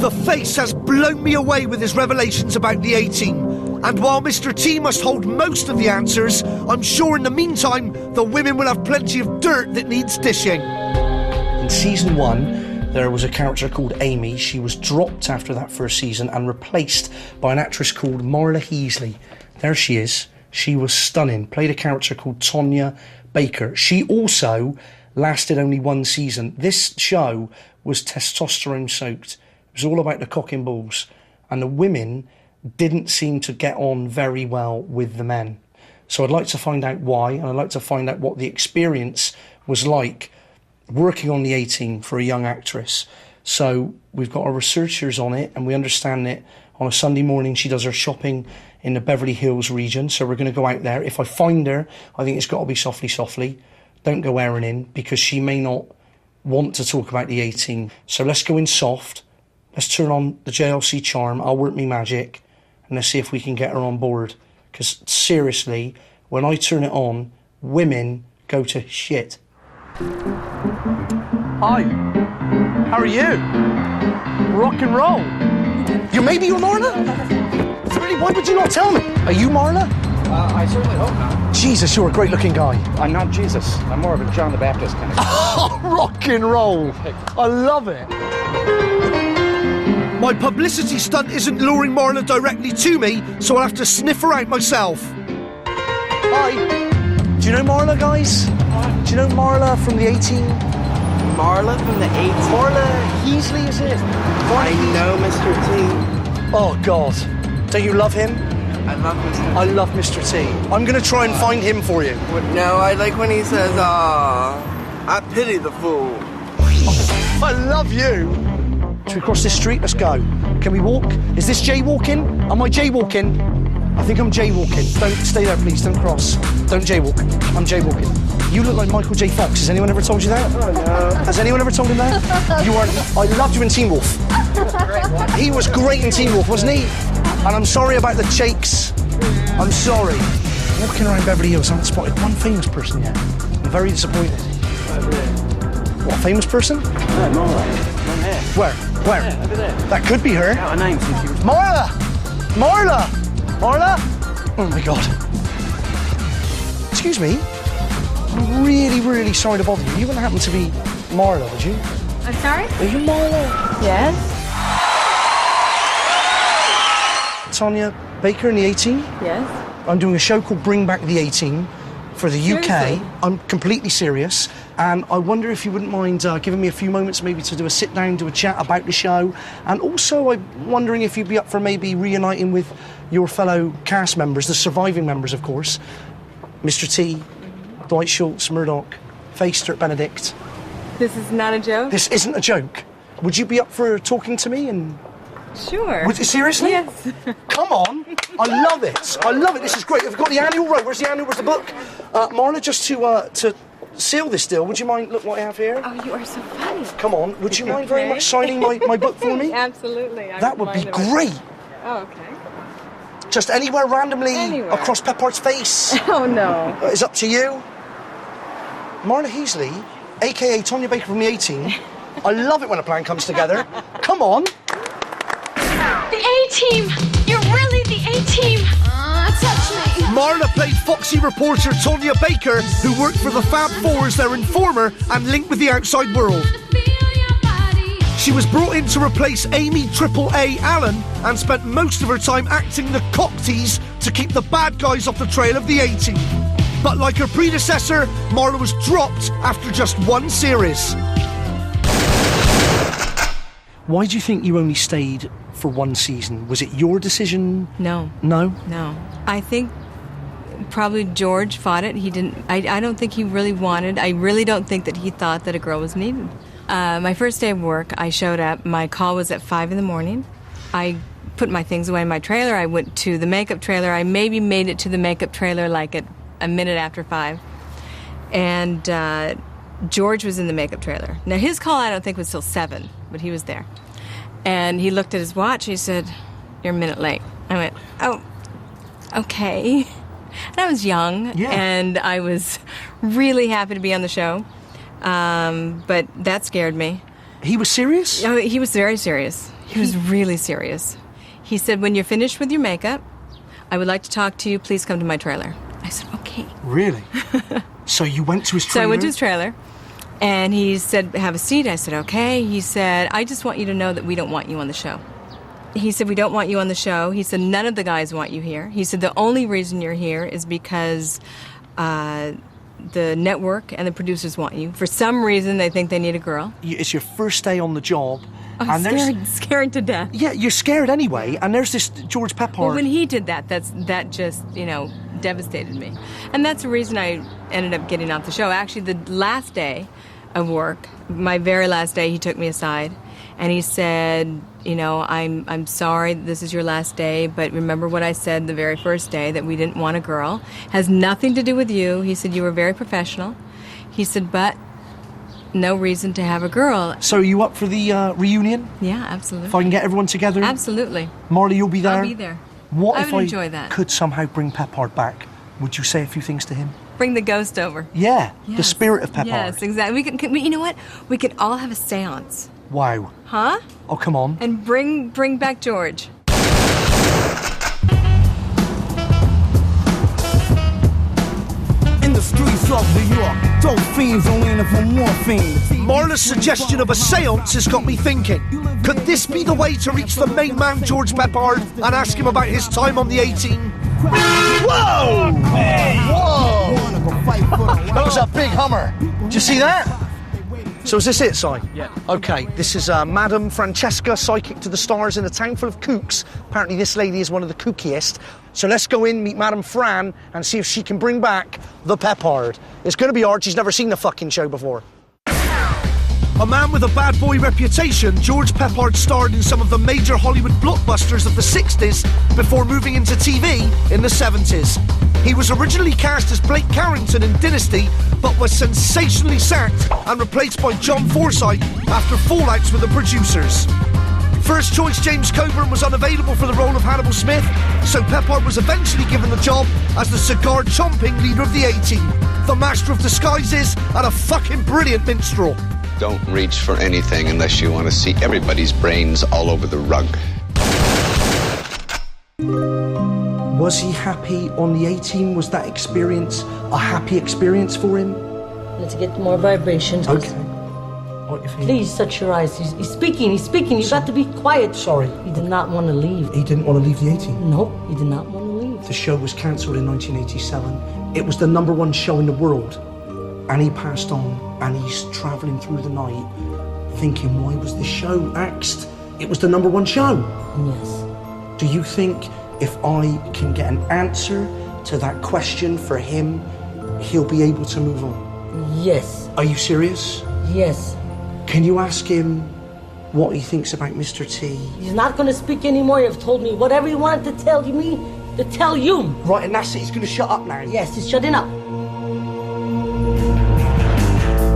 The Face has blown me away with his revelations about the A-Team. And while Mr. T must hold most of the answers, I'm sure in the meantime, the women will have plenty of dirt that needs dishing. In season 1, there was a character called Amy. She was dropped after that first season and replaced by an actress called Marla Heasley. There she is. She was stunning. Played a character called Tonya Baker. She also lasted only 1 season. This show was testosterone soaked. It was all about the cock and balls. And the women didn't seem to get on very well with the men. So I'd like to find out why, and I'd like to find out what the experience was like working on the A-Team for a young actress. So we've got our researchers on it, and we understand that on a Sunday morning she does her shopping in the Beverly Hills region. So we're going to go out there. If I find her, I think it's got to be softly, softly. Don't go airing in, because she may not want to talk about the A-Team. So let's go in soft. Let's turn on the JLC charm. I'll work me magic, and let's see if we can get her on board. Because seriously, when I turn it on, women go to shit. Hi, how are you? Rock and roll. Maybe you're Marla? Really, why would you not tell me? Are you Marla? I certainly hope not. Jesus, you're a great looking guy. I'm not Jesus. I'm more of a John the Baptist kind of guy. Oh, rock and roll. I love it. My publicity stunt isn't luring Marla directly to me, so I'll have to sniff her out myself. Hi. Do you know Marla, guys? Do you know Marla from the A-Team? Marla from the A-Team? Marla Heasley, is it? I know Mr. T. Oh, God. Don't you love him? I love Mr. T. I love Mr. T. I'm going to try and find him for you. No, I like when he says, I pity the fool. I love you. Should we cross this street? Let's go. Can we walk? Is this jaywalking? Am I jaywalking? I think I'm jaywalking. Don't stay there, please. Don't cross. Don't jaywalk. I'm jaywalking. You look like Michael J. Fox. Has anyone ever told you that? Oh, no. Has anyone ever told him that? You are. I loved you in Teen Wolf. He was great in Teen Wolf, wasn't he? And I'm sorry about the shakes. I'm sorry. Walking around Beverly Hills, I haven't spotted one famous person yet. I'm very disappointed. What, famous person? Where? Where? Yeah, over there. That could be her. Got a name since you were... Marla! Marla! Marla! Oh my God. Excuse me. I'm really, really sorry to bother you. You wouldn't happen to be Marla, would you? I'm sorry? Are you Marla? Yes. Tonya Baker in the A-Team? Yes. I'm doing a show called Bring Back the A-Team for the UK. Seriously? I'm completely serious. And I wonder if you wouldn't mind giving me a few moments maybe to do a sit down, do a chat about the show. And also I'm wondering if you'd be up for maybe reuniting with your fellow cast members, the surviving members, of course. Mr. T, Dwight Schultz, Murdoch, Face, Dirk Benedict. This is not a joke? This isn't a joke. Would you be up for talking to me? And Sure. would you, seriously? Yes. Come on. I love it. I love it. This is great. I've got the annual. Right, where's the annual? Where's the book? Marla, just to seal this deal, would you mind, look what I have here? Oh, you are so funny. Come on, would you mind very much signing my book for me? Absolutely. That would be great. Oh, okay. Just anywhere randomly Anywhere. across Pepard's face. Oh, no. It's up to you. Marla Heasley, a.k.a. Tonya Baker from the A-Team. I love it when a plan comes together. Come on. The A-Team! You're really the A-Team! Touch me! Marla played foxy reporter Tonya Baker, who worked for the Fab Four as their informer and linked with the outside world. She was brought in to replace Amy AAA Allen and spent most of her time acting the cock tease to keep the bad guys off the trail of the A-Team. But like her predecessor, Marla was dropped after just 1 series. Why do you think you only stayed for 1 season? Was it your decision? No. No? No. I think probably George fought it. He didn't. I don't think he really wanted. I really don't think that he thought that a girl was needed. My first day of work, I showed up. My call was at 5 in the morning. I put my things away in my trailer. I went to the makeup trailer. I maybe made it to the makeup trailer like at a minute after 5. And George was in the makeup trailer. Now, his call I don't think was till 7, but he was there. And he looked at his watch. He said, "You're a minute late." I went, "Oh, okay." And I was young, and I was really happy to be on the show. But that scared me. He was serious? Oh, he was very serious. He was really serious. He said, when you're finished with your makeup, I would like to talk to you. Please come to my trailer. I said, okay. Really? So you went to his trailer? So I went to his trailer, and he said, have a seat. I said, okay. He said, I just want you to know that we don't want you on the show. He said, we don't want you on the show. He said, none of the guys want you here. He said, the only reason you're here is because the network and the producers want you. For some reason, they think they need a girl. It's your first day on the job. I'm scared to death. Yeah, you're scared anyway. And there's this George Peppard. Well, when he did that, that just, devastated me. And that's the reason I ended up getting off the show. Actually, the last day of work, my very last day, he took me aside and he said, I'm sorry this is your last day, but remember what I said the very first day, that we didn't want a girl. Has nothing to do with you. He said, you were very professional. He said, but no reason to have a girl. So are you up for the reunion? Yeah, absolutely. If I can get everyone together? Absolutely. Marley, you'll be there? I'll be there. What I if would enjoy that. Could somehow bring Peppard back? Would you say a few things to him? Bring the ghost over. Yeah, yes. The spirit of Peppard. Yes, exactly. You know what? We could all have a seance. Wow. Huh? Oh, come on. And bring back George. In the streets of New York, dope fiends are leaning for morphine. Marla's suggestion of a seance has got me thinking. Could this be the way to reach the main man, George Peppard, and ask him about his time on the A-Team? Whoa! Whoa! That was a big Hummer. Did you see that? So is this it, Si? Yeah. Okay, this is Madam Francesca, psychic to the stars in a town full of kooks. Apparently this lady is one of the kookiest. So let's go in, meet Madam Fran, and see if she can bring back the Peppard. It's going to be hard, she's never seen the fucking show before. A man with a bad boy reputation, George Peppard starred in some of the major Hollywood blockbusters of the 60s before moving into TV in the 70s. He was originally cast as Blake Carrington in Dynasty, but was sensationally sacked and replaced by John Forsythe after fallouts with the producers. First choice James Coburn was unavailable for the role of Hannibal Smith, so Peppard was eventually given the job as the cigar-chomping leader of the A-Team, the master of disguises and a fucking brilliant minstrel. Don't reach for anything unless you want to see everybody's brains all over the rug. Was he happy on the A-Team? Was that experience a happy experience for him? Let's get more vibrations. Okay. What do you think? Please shut your eyes. He's speaking. You've got to be quiet. Sorry. He did not want to leave. He didn't want to leave the A-Team? No, he did not want to leave. The show was cancelled in 1987. It was the #1 show in the world. And he passed on, and he's travelling through the night thinking, why was this show axed? It was the #1 show. Yes. Do you think if I can get an answer to that question for him, he'll be able to move on? Yes. Are you serious? Yes. Can you ask him what he thinks about Mr. T? He's not going to speak anymore. You've told me whatever he wanted to tell me, to tell you. Right, and that's it. He's going to shut up now. Yes, he's shutting up.